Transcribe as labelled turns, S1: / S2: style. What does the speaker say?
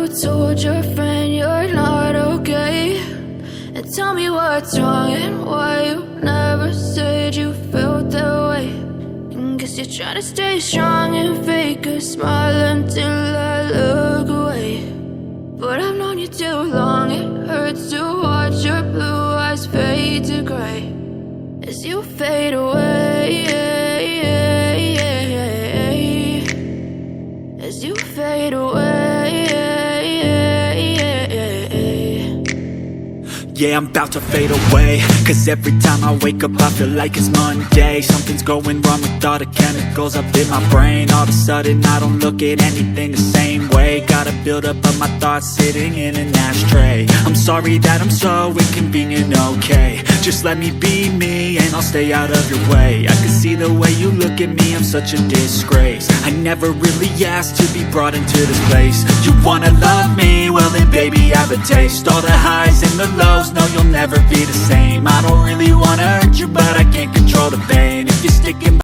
S1: told your friend you're not okay? And tell me what's wrong and why you never said you felt that way. And guess you're trying to stay strong and fake a smile until I look away. But I've known you too long, it hurts to watch your blue eyes fade to gray as you fade away, as you fade away.
S2: Yeah, I'm about to fade away, cause every time I wake up I feel like it's Monday. Something's going wrong with all the chemicals up in my brain. All of a sudden I don't look at anything the same way. Got a build-up of my thoughts sitting in an ashtray. I'm sorry that I'm so inconvenient, okay? Just let me be me and I'll stay out of your way. I can see the way you look at me, I'm such a disgrace. I never really asked to be brought into this place. You wanna love me? Well then baby I have a taste. All the highs and the lows, no you'll never be the same. I don't really wanna hurt you but I can't control the pain. If you're sticking